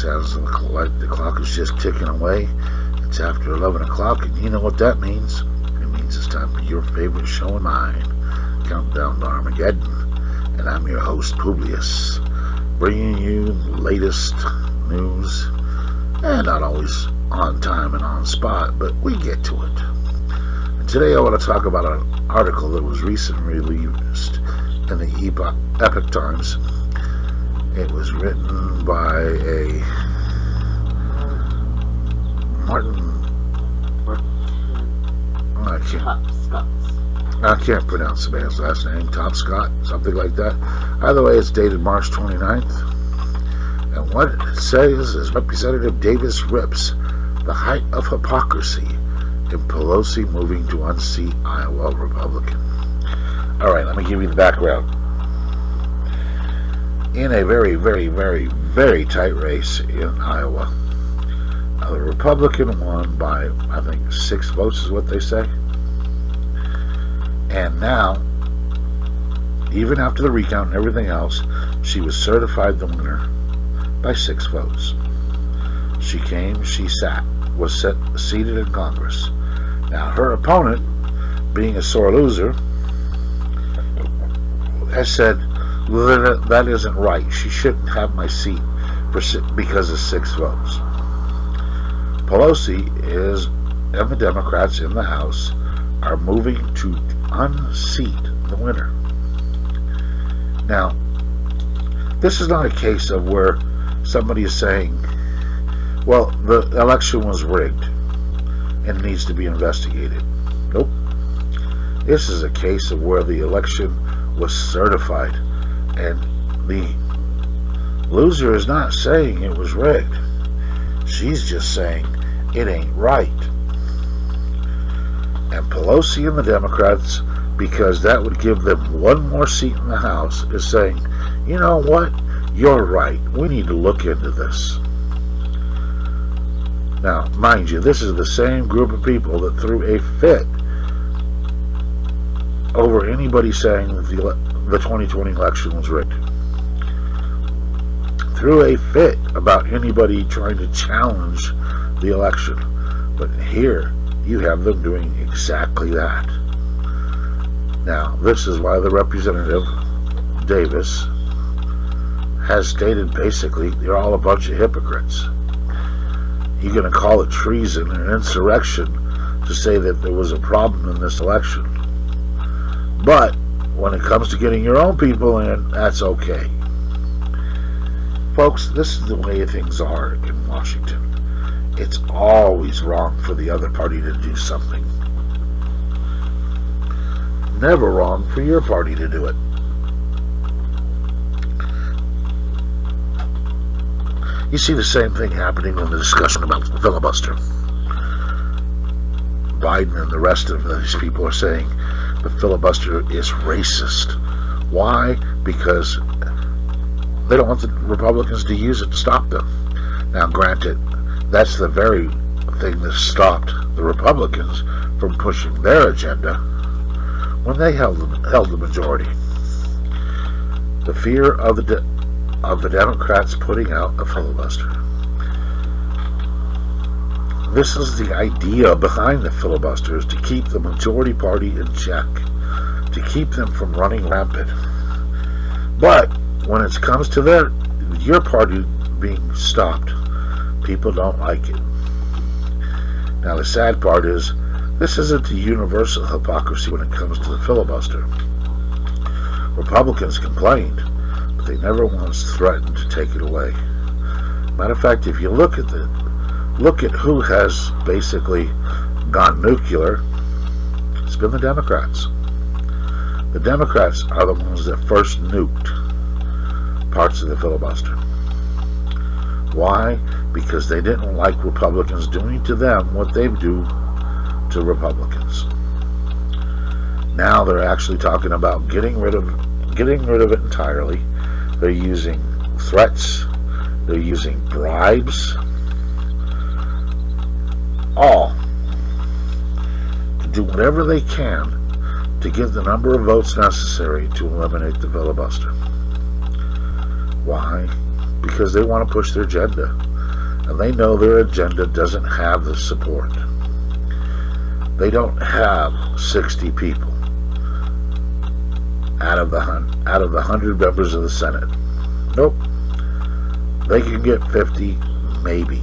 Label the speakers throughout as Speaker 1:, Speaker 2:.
Speaker 1: sounds like the clock is just ticking away. It's after 11 o'clock, and you know what that means. It means it's time for your favorite show and mine, Countdown to Armageddon. And I'm your host, Publius, bringing you the latest news, and not always on time and on spot, but we get to it. And today I want to talk about an article that was recently released in the Epoch Times. It was written by a I can't pronounce the man's last name, Top Scott, something like that. Either way, it's dated March 29th. And what it says is Representative Davis rips the height of hypocrisy in Pelosi moving to unseat Iowa Republican. Alright, let me give you the background. In a very, very, very, very tight race in Iowa, the Republican won by, I think, 6 votes is what they say. And now, even after the recount and everything else, she was certified the winner by 6 votes. She came, she sat, was seated in Congress. Now, her opponent, being a sore loser, has said, well, that isn't right. She shouldn't have my seat because of 6 votes. Pelosi and the Democrats in the House are moving to unseat the winner. Now, this is not a case of where somebody is saying, well, the election was rigged and needs to be investigated. Nope. This is a case of where the election was certified, and the loser is not saying it was rigged. She's just saying it ain't right. And Pelosi and the Democrats, because that would give them one more seat in the House, is saying, you know what? You're right. We need to look into this. Now, mind you, this is the same group of people that threw a fit over anybody saying that the 2020 election was rigged. Threw a fit about anybody trying to challenge the election. But here, you have them doing exactly that. Now, this is why the Representative Davis has stated basically they're all a bunch of hypocrites. You're going to call it treason and insurrection to say that there was a problem in this election. But when it comes to getting your own people in, that's okay. Folks, this is the way things are in Washington. It's always wrong for the other party to do something. Never wrong for your party to do it. You see the same thing happening in the discussion about the filibuster. Biden and the rest of these people are saying the filibuster is racist. Why? Because they don't want the Republicans to use it to stop them. Now, granted, that's the very thing that stopped the Republicans from pushing their agenda when they held the majority. The fear of the Democrats putting out a filibuster. This is the idea behind the filibuster, is to keep the majority party in check, to keep them from running rampant. But when it comes to your party being stopped, people don't like it. Now, the sad part is, this isn't the universal hypocrisy when it comes to the filibuster. Republicans complained, but they never once threatened to take it away. Matter of fact, if you look at who has basically gone nuclear, it's been the Democrats. The Democrats are the ones that first nuked parts of the filibuster. Why? Because they didn't like Republicans doing to them what they do to Republicans. Now they're actually talking about getting rid of it entirely. They're using threats. They're using bribes. All to do whatever they can to get the number of votes necessary to eliminate the filibuster. Why? Because they want to push their agenda. and they know their agenda doesn't have the support. They don't have 60 people out of the 100 members of the Senate. Nope. They can get 50, maybe.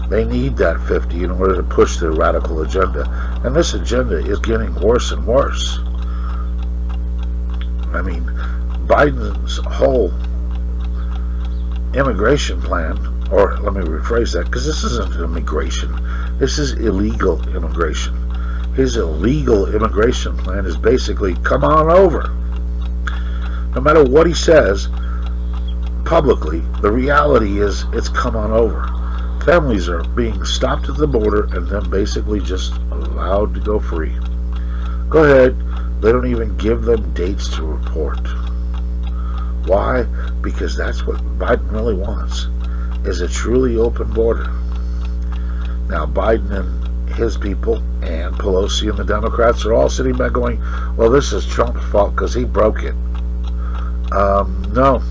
Speaker 1: They need that 50 in order to push their radical agenda. And this agenda is getting worse and worse. I mean, Biden's whole immigration plan, or let me rephrase that, because this isn't immigration. This is illegal immigration. His illegal immigration plan is basically, come on over. No matter what he says publicly, the reality is it's come on over. Families are being stopped at the border and then basically just allowed to go free. Go ahead. They don't even give them dates to report. Why? Because that's what Biden really wants, is a truly open border. Now, Biden and his people and Pelosi and the Democrats are all sitting back going, well, this is Trump's fault because he broke it. No.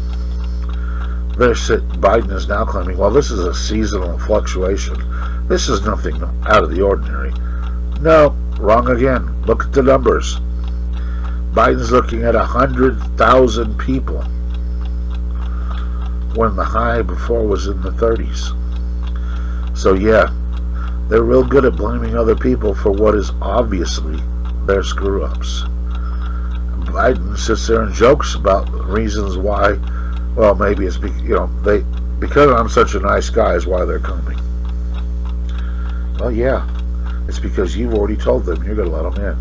Speaker 1: Biden is now claiming, well, this is a seasonal fluctuation. This is nothing out of the ordinary. No, wrong again. Look at the numbers. Biden's looking at 100,000 people when the high before was in the 30s. So yeah, they're real good at blaming other people for what is obviously their screw-ups. Biden sits there and jokes about reasons why. Well, maybe it's because I'm such a nice guy is why they're coming. Well, yeah, it's because you've already told them you're going to let them in.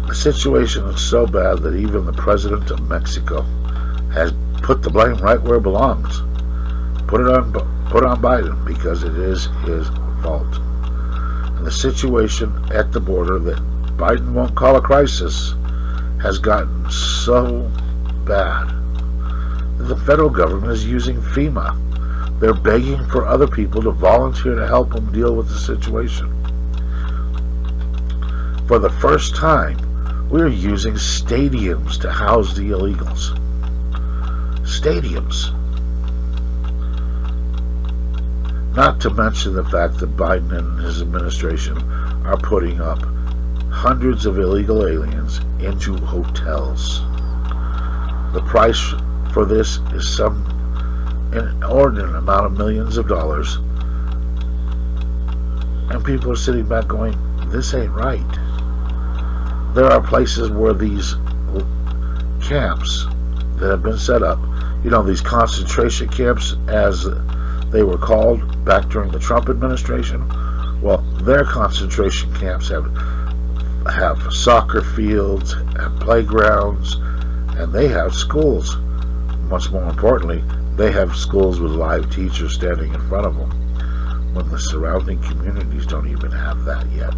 Speaker 1: The situation is so bad that even the president of Mexico has put the blame right where it belongs. Put on Biden because it is his fault. And the situation at the border that Biden won't call a crisis has gotten so bad that the federal government is using FEMA. They're begging for other people to volunteer to help them deal with the situation. For the first time, we're using stadiums to house the illegals. Stadiums. Not to mention the fact that Biden and his administration are putting up hundreds of illegal aliens into hotels. The price for this is some inordinate amount of millions of dollars. And people are sitting back going, this ain't right. There are places where these camps that have been set up, these concentration camps as they were called back during the Trump administration. Well, their concentration camps have soccer fields and playgrounds, and they have schools. Much more importantly, they have schools with live teachers standing in front of them, when the surrounding communities don't even have that yet.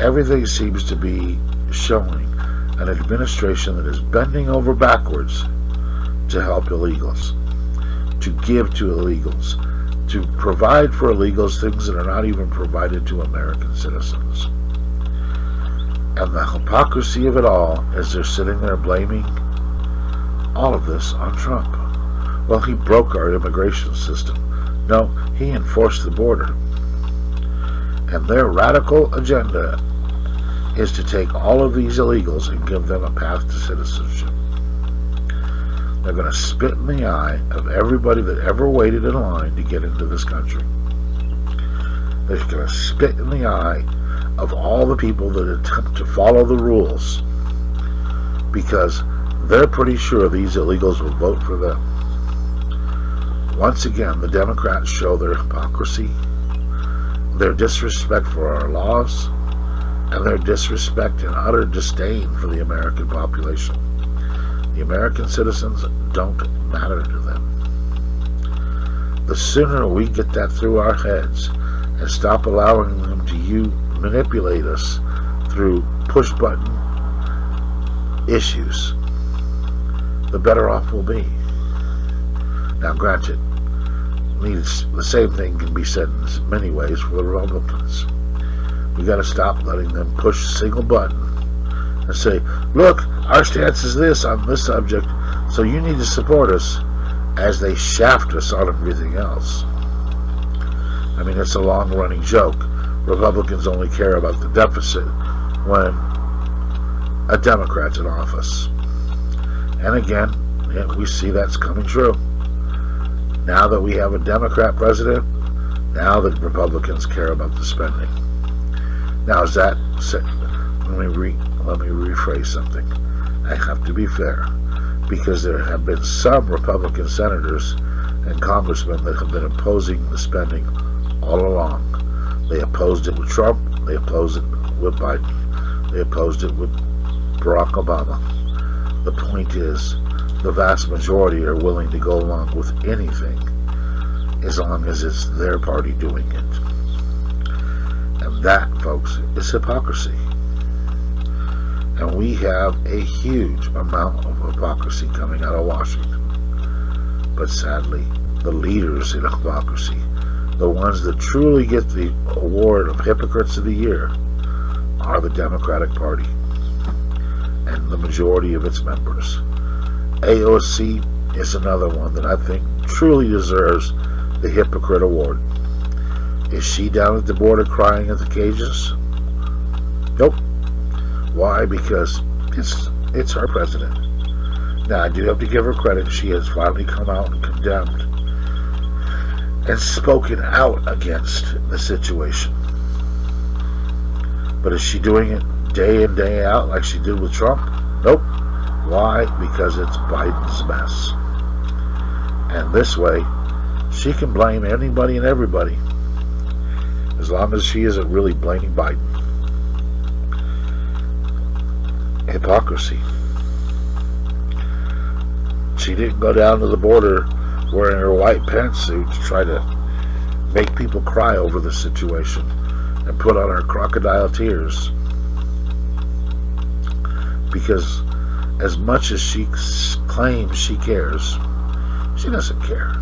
Speaker 1: Everything seems to be showing an administration that is bending over backwards to help illegals, to give to illegals, to provide for illegals things that are not even provided to American citizens. And the hypocrisy of it all is they're sitting there blaming all of this on Trump. Well, he broke our immigration system. No, he enforced the border. And their radical agenda is to take all of these illegals and give them a path to citizenship. They're going to spit in the eye of everybody that ever waited in line to get into this country. They're going to spit in the eye of all the people that attempt to follow the rules, because they're pretty sure these illegals will vote for them. Once again, the Democrats show their hypocrisy, their disrespect for our laws, and their disrespect and utter disdain for the American population. The American citizens don't matter to them. The sooner we get that through our heads and stop allowing them to manipulate us through push-button issues, the better off we'll be. Now, granted, the same thing can be said in many ways for the Republicans. We got to stop letting them push a single button and say, look, our stance is this on this subject, so you need to support us. as they shaft us on everything else. I mean, it's a long-running joke. Republicans only care about the deficit when a Democrat's in office. And again, we see that's coming true. Now that we have a Democrat president, now the Republicans care about the spending. Now, is that... Let me rephrase something. I have to be fair, because there have been some Republican senators and congressmen that have been opposing the spending all along. They opposed it with Trump. They opposed it with Biden. They opposed it with Barack Obama. The point is, the vast majority are willing to go along with anything as long as it's their party doing it. And that, folks, is hypocrisy. And we have a huge amount of hypocrisy coming out of Washington. But sadly, the leaders in hypocrisy, the ones that truly get the award of Hypocrites of the Year, are the Democratic Party and the majority of its members. AOC is another one that I think truly deserves the Hypocrite Award. Is she down at the border crying at the cages? Nope. Why? Because it's her president. Now, I do have to give her credit. She has finally come out and condemned and spoken out against the situation. But is she doing it day in, day out like she did with Trump? Nope. Why? Because it's Biden's mess. And this way, she can blame anybody and everybody, as long as she isn't really blaming Biden. Hypocrisy. She didn't go down to the border wearing her white pantsuit to try to make people cry over the situation and put on her crocodile tears. Because as much as she claims she cares, she doesn't care.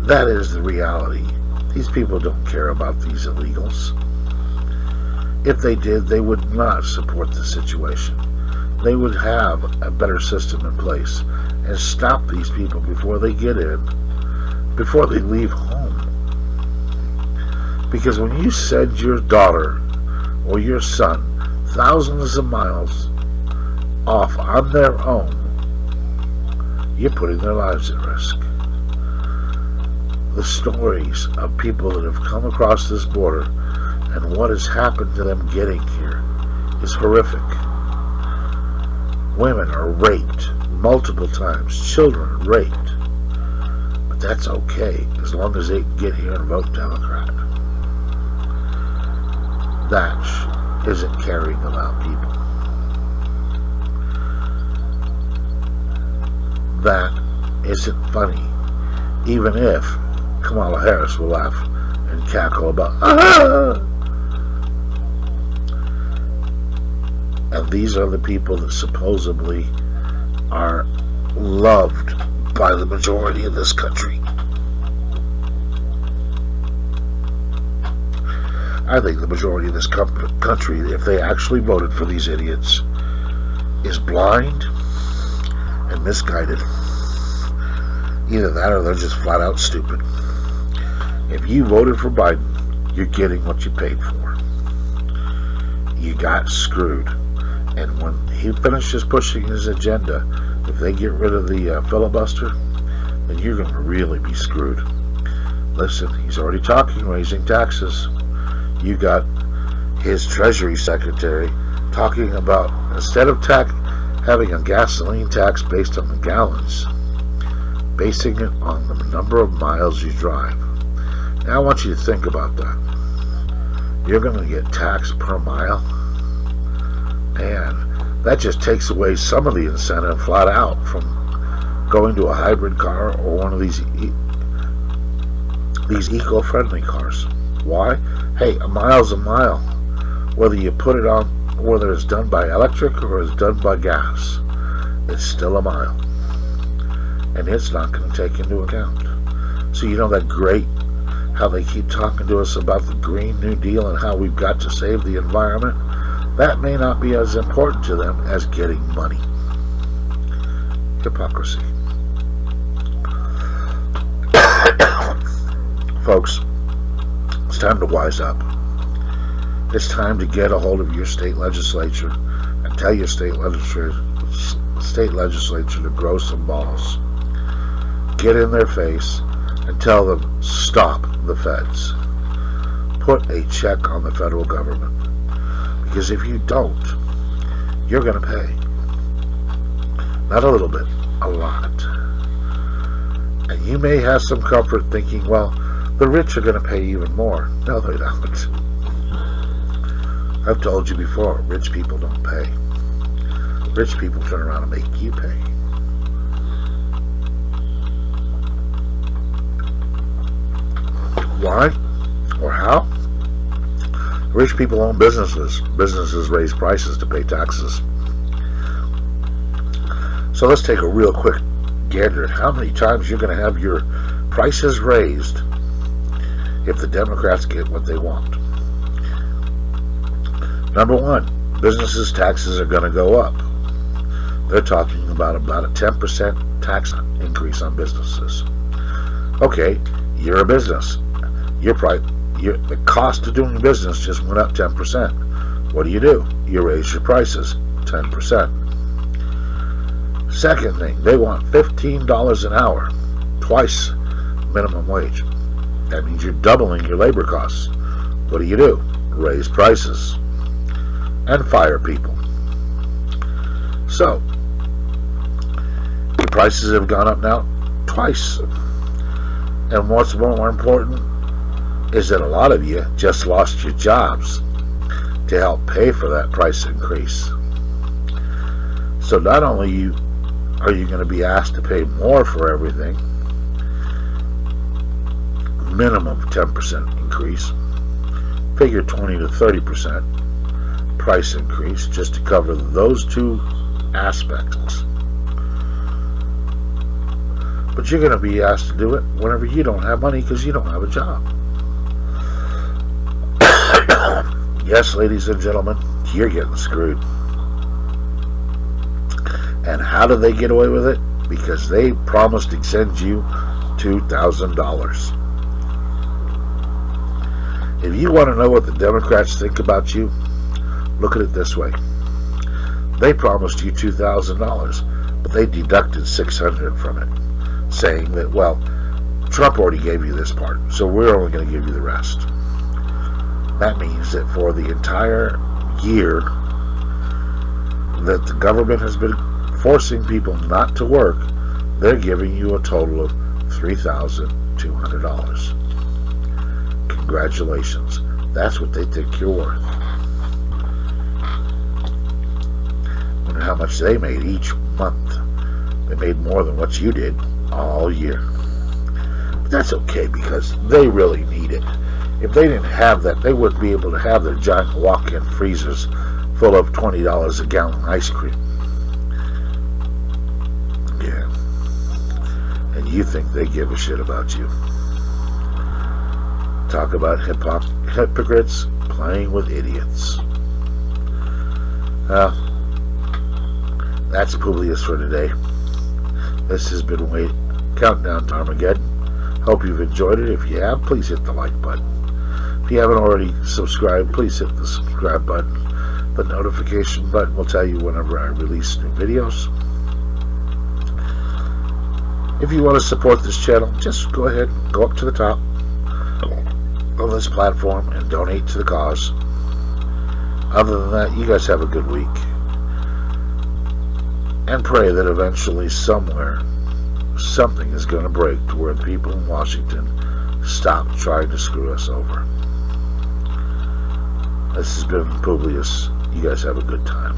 Speaker 1: That is the reality. These people don't care about these illegals. If they did, they would not support the situation. They would have a better system in place and stop these people before they get in, before they leave home. Because when you send your daughter or your son thousands of miles off on their own, you're putting their lives at risk. The stories of people that have come across this border and what has happened to them getting here is horrific. Women are raped multiple times. Children are raped. But that's okay as long as they get here and vote Democrat. That isn't caring about people. That isn't funny. Even if Kamala Harris will laugh and cackle about, ah! And these are the people that supposedly are loved by the majority of this country. I think the majority of this country, if they actually voted for these idiots, is blind and misguided. Either that or they're just flat out stupid. If you voted for Biden, you're getting what you paid for. You got screwed. And when he finishes pushing his agenda, if they get rid of the filibuster, then you're going to really be screwed. Listen, he's already talking raising taxes. You got his Treasury Secretary talking about, instead of having a gasoline tax based on the gallons, basing it on the number of miles you drive. Now I want you to think about that. You're going to get taxed per mile. And that just takes away some of the incentive flat out from going to a hybrid car or one of these eco-friendly cars. Why? Hey, a mile's a mile. Whether you put it on, whether it's done by electric or it's done by gas, it's still a mile. And it's not going to take into account. So you know that great, how they keep talking to us about the Green New Deal and how we've got to save the environment? That may not be as important to them as getting money. Hypocrisy. Folks, it's time to wise up. It's time to get a hold of your state legislature and tell your state legislature to grow some balls. Get in their face and tell them, stop the feds. Put a check on the federal government. Because if you don't, you're going to pay. Not a little bit, a lot. And you may have some comfort thinking, well, the rich are going to pay even more. No, they don't. I've told you before, rich people don't pay. Rich people turn around and make you pay. Why or how? Rich people own businesses. Businesses raise prices to pay taxes. So let's take a real quick gander at how many times you're going to have your prices raised if the Democrats get what they want. Number one, businesses' taxes are going to go up. They're talking about a 10% tax increase on businesses. Okay, you're a business. The cost of doing business just went up 10%. What do? You raise your prices 10%. Second thing, they want $15 an hour, twice minimum wage. That means you're doubling your labor costs. What do? Raise prices and fire people. So, your prices have gone up now twice. And what's more important is that a lot of you just lost your jobs to help pay for that price increase. So not only are you going to be asked to pay more for everything, minimum 10% increase, figure 20 to 30% price increase just to cover those two aspects. But you're going to be asked to do it whenever you don't have money because you don't have a job. Yes, ladies and gentlemen, you're getting screwed. And how do they get away with it? Because they promised to send you $2,000. If you want to know what the Democrats think about you, look at it this way. They promised you $2,000, but they deducted $600 from it, saying that, well, Trump already gave you this part, so we're only going to give you the rest. That means that for the entire year that the government has been forcing people not to work, they're giving you a total of $3,200. Congratulations. That's what they think you're worth. Wonder how much they made each month. They made more than what you did all year. But that's okay because they really need it. If they didn't have that, they wouldn't be able to have their giant walk-in freezers full of $20 a gallon ice cream. Yeah. And you think they give a shit about you. Talk about hypocrites playing with idiots. That's Publius for today. This has been Countdown to Armageddon. Hope you've enjoyed it. If you have, please hit the like button. If you haven't already subscribed, please hit the subscribe button. The notification button will tell you whenever I release new videos. If you want to support this channel, just go ahead and go up to the top of this platform and donate to the cause. Other than that, you guys have a good week. And pray that eventually somewhere something is going to break to where the people in Washington stop trying to screw us over. This has been Publius. You guys have a good time.